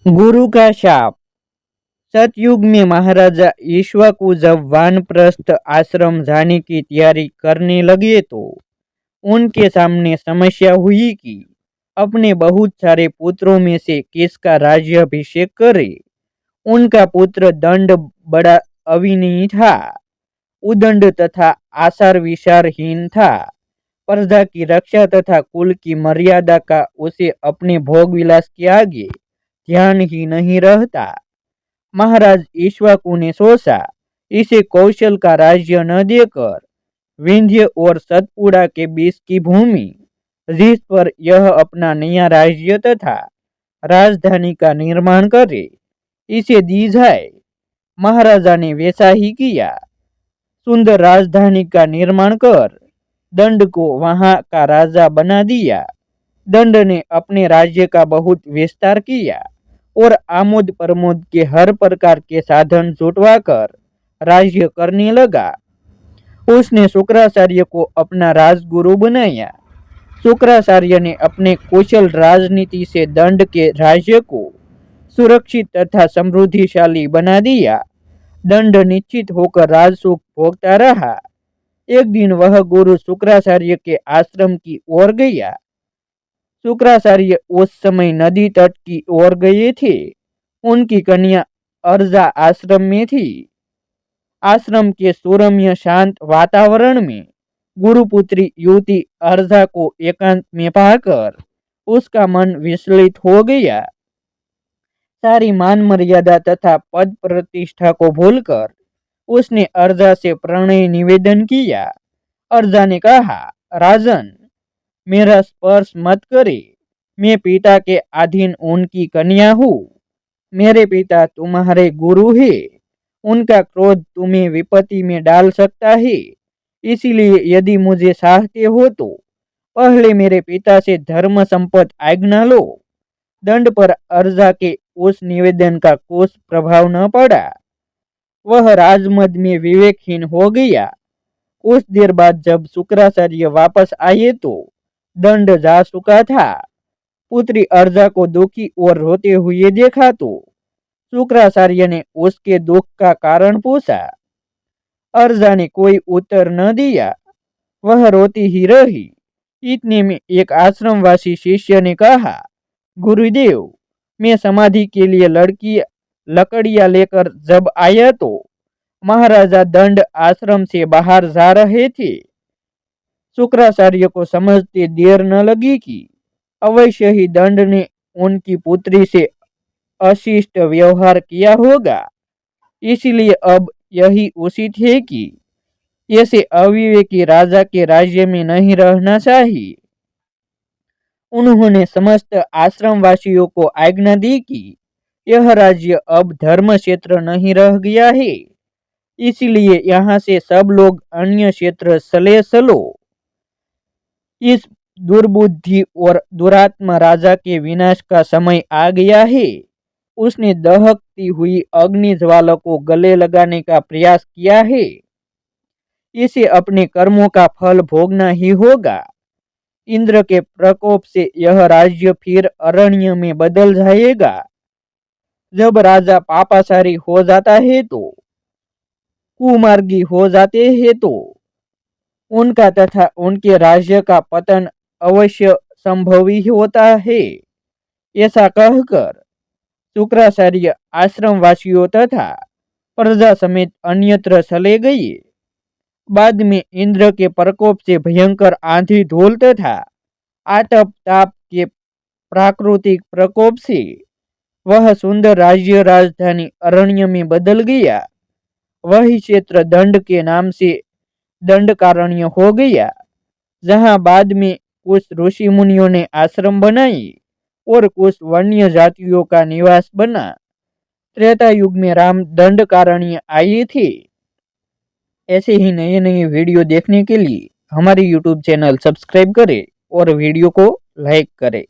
गुरु का शाप। सतयुग में महाराजा ईक्ष्वाकु जब वानप्रस्थ आश्रम जाने की तैयारी करने लगे तो उनके सामने समस्या हुई कि अपने बहुत सारे पुत्रों में से किसका राज्याभिषेक करे। उनका पुत्र दंड बड़ा अविनयी था, उदंड तथा आचार विचारहीन था। प्रजा की रक्षा तथा कुल की मर्यादा का उसे अपने भोग विलास के आगे ध्यान ही नहीं रहता। महाराज ईक्ष्वाकु ने सोचा, इसे कौशल का राज्य न देकर विंध्य और सतपुड़ा के बीच की भूमि जिस पर यह अपना नया राज्य तथा राजधानी का निर्माण करे, इसे दी जाए। महाराजा ने वैसा ही किया। सुंदर राजधानी का निर्माण कर दंड को वहां का राजा बना दिया। दंड ने अपने राज्य का बहुत विस्तार किया और आमोद प्रमोद के हर प्रकार के साधन जुटवाकर राज्य करने लगा। उसने शुक्राचार्य को अपना राजगुरु बनाया। शुक्राचार्य ने अपने कुशल राजनीति से दंड के राज्य को सुरक्षित तथा समृद्धिशाली बना दिया। दंड निश्चित होकर राजसुख भोगता रहा। एक दिन वह गुरु शुक्राचार्य के आश्रम की ओर गया। शुक्राचार्य उस समय नदी तट की ओर गए थे। उनकी कन्या अर्जा आश्रम में थी। आश्रम के सुरम्य शांत वातावरण में गुरुपुत्री युवती अर्जा को एकांत में पाकर उसका मन विचलित हो गया। सारी मान मर्यादा तथा पद प्रतिष्ठा को भूलकर उसने अर्जा से प्रणय निवेदन किया। अर्जा ने कहा, राजन, मेरा स्पर्श मत करे। मैं पिता के अधीन उनकी कन्या हूँ। मेरे पिता तुम्हारे गुरु है। उनका क्रोध तुम्हें विपत्ति में डाल सकता है। इसीलिए यदि मुझे चाहते हो तो पहले मेरे पिता से धर्म संपत्ति आज्ञा लो। दंड पर अर्जा के उस निवेदन का कुछ प्रभाव न पड़ा। वह राजमद में विवेकहीन हो गया। कुछ देर बाद जब शुक्राचार्य वापस आए तो दंड जा चुका था। पुत्री अर्जा को दुखी और रोते हुए देखा तो शुक्राचार्य ने उसके दुख का कारण पूछा। अर्जा ने कोई उत्तर न दिया। वह रोती ही रही। इतने में एक आश्रमवासी शिष्य ने कहा, गुरुदेव, मैं समाधि के लिए लकड़ियां लेकर जब आया तो महाराजा दंड आश्रम से बाहर जा रहे थे। शुक्राचार्य को समझते देर न लगी कि अवश्य ही दंड ने उनकी पुत्री से अशिष्ट व्यवहार किया होगा। इसलिए अब यही उचित है कि ऐसे अविवेकी राजा के राज्य में नहीं रहना चाहिए। उन्होंने समस्त आश्रमवासियों को आज्ञा दी कि यह राज्य अब धर्म क्षेत्र नहीं रह गया है। इसलिए यहाँ से सब लोग अन्य क्षेत्र चले चलो। इस दुर्बुद्धि और दुरात्मा राजा के विनाश का समय आ गया है। उसने दहकती हुई अग्नि ज्वाला को गले लगाने का प्रयास किया है। इसे अपने कर्मों का फल भोगना ही होगा। इंद्र के प्रकोप से यह राज्य फिर अरण्य में बदल जाएगा। जब राजा पापाचारी हो जाता है तो कुमार्गी हो जाते हैं तो उनका तथा उनके राज्य का पतन अवश्य संभवी होता है। ऐसा कहकर शुक्राचार्य आश्रमवासियों तथा प्रजा समेत अन्यत्र चले गए। बाद में इंद्र के प्रकोप से भयंकर आंधी धूल तथा आतप ताप के प्राकृतिक प्रकोप से वह सुंदर राज्य राजधानी अरण्य में बदल गया। वही क्षेत्र दंड के नाम से दंडकारण्य हो गया, जहाँ बाद में कुछ ऋषि मुनियों ने आश्रम बनाए और कुछ वन्य जातियों का निवास बना। त्रेता युग में राम दंडकारण्य आए थे। ऐसे ही नए नए वीडियो देखने के लिए हमारी यूट्यूब चैनल सब्सक्राइब करें और वीडियो को लाइक करें।